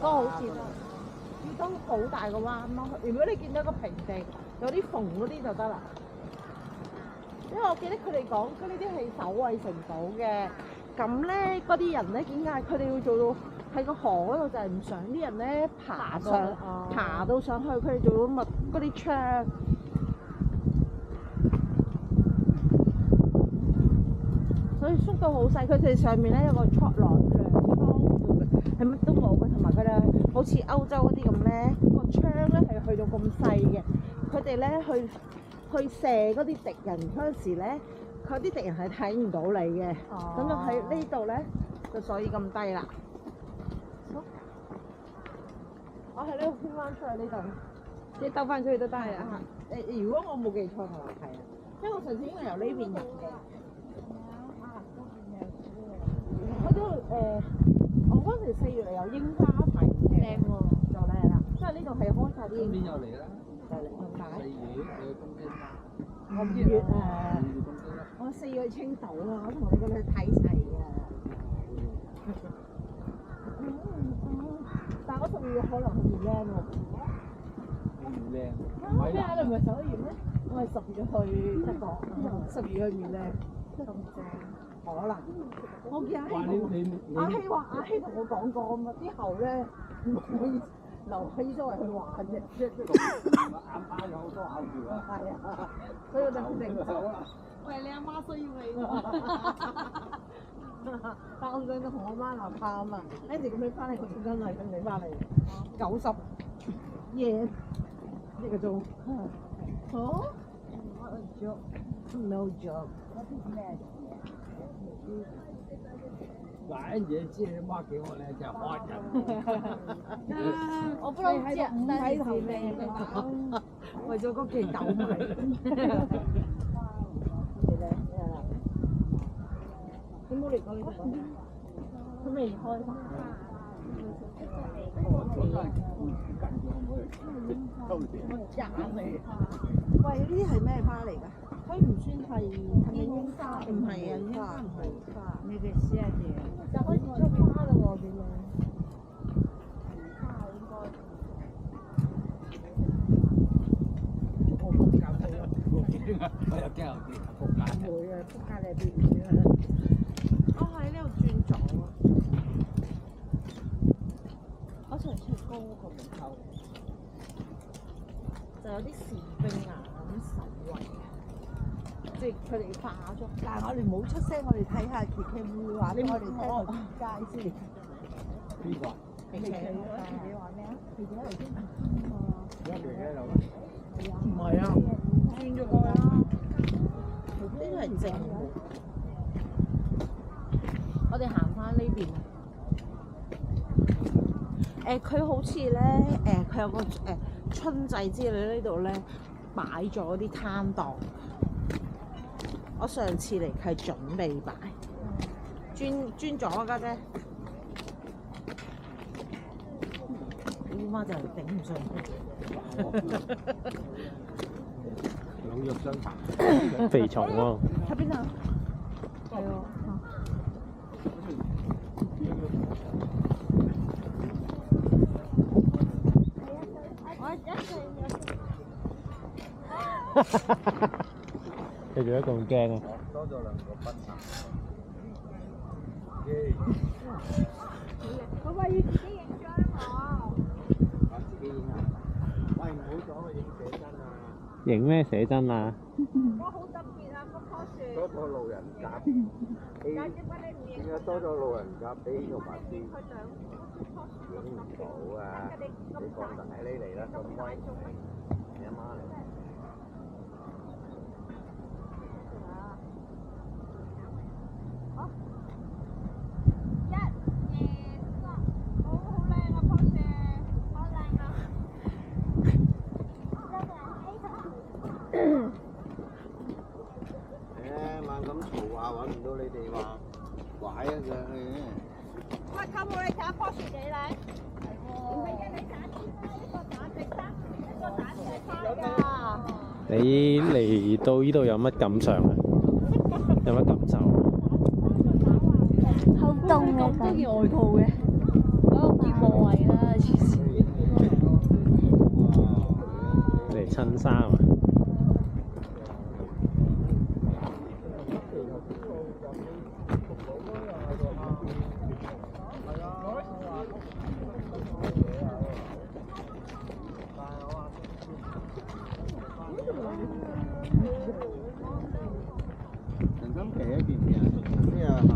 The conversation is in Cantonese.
個好似都好大個彎咯。如果你見到個平地有啲縫嗰啲就得啦。因為我記得佢哋講呢啲係守衛城堡嘅，咁咧嗰啲人咧點解佢哋要做到喺個河嗰度就係唔想啲人咧爬到上去，佢哋做到密嗰啲窗。所以縮到好細，佢哋上面咧有個倉庫嘅，係乜都冇嘅，同埋佢哋好似歐洲嗰啲咁咧，個窗咧係去到咁細嘅，佢哋咧去射嗰啲敵人嗰陣時咧，佢啲敵人係睇唔到你嘅，咁就喺呢度咧就所以咁低啦。我喺呢度偏翻出去呢度，即係兜翻出去都得啊！如果我冇記錯嘅話係啊，因為我上次應該由呢邊入嘅。嗰度我嗰時4月嚟有櫻花睇嘅，靚喎，就靚啦，即係呢度係開曬啲櫻花。邊又嚟啦？就嚟點解？4月去東京啦。我5月我4月去青島啊，我同你嗰度去睇齊啊。但係我12月可能去越靚喎。越靚？咩啊？你唔係11月咩？我係10月去德國，12月去越靚。咁正。可能，我見阿希同我講過啊嘛，之後咧唔可以留喺周圍去玩嘅，眼巴有好多口條啊，係啊，所以我就決定走啦。喂，你阿媽需要你但我想同我媽鬧交啊嘛，跟住咁你翻嚟佢真係咁你翻嚟90夜一個鐘，好 ？No job。買嘢知你媽幾好咧，就開人。我不嬲知5米頭命㗎，為咗嗰件9米。你冇嚟過呢度？佢未開。喂，呢啲係咩花嚟㗎？佢唔算係咪櫻花？唔係啊，櫻花唔係花。你嘅試下先。就開始出花啦喎，見到。花應該。我仆街啊！我又驚有啲仆街。會啊，仆街你邊邊啊？我喺呢度轉左啊！我上次高個門口，就有啲士兵啊咁守衛。即係佢哋化咗，但係我哋冇出聲，我哋睇下傑克會話俾我哋聽個街先。邊個？奇奇你話咩啊？奇奇頭先而家奇奇喺度。唔係啊，轉咗過啦。呢個係正嘅。我哋行翻呢邊。佢好似咧，佢有個春祭之類呢度咧擺咗啲攤檔。我上次嚟係準備擺，轉咗啊家姐，姨媽就頂唔順。兩肉相殘，肥蟲喎。喺邊啊？係喎。你做得咁驚啊！多咗2個賓客。佢話要自己影張喎。我自己影啊！喂，唔好阻我影寫真啊！影咩寫真啊？哇，好特別啊！嗰棵樹。多咗路人甲 A， 點解多咗路人甲 A 同埋 B？ 影唔到啊！你放大你嚟啦，咁威！你阿媽嚟。猛咁嘈啊！揾唔到你哋話拐啊佢。喂，舅母你睇下棵樹幾靚？係喎。唔係嘅，你打尖啦，一個打直生，一個打斜花㗎。你嚟到呢度有乜感想啊？有乜感受？好凍啊！呢件外套嘅，嗰個叫部位啦，襯衫啊！人參皮一件嘅，呢個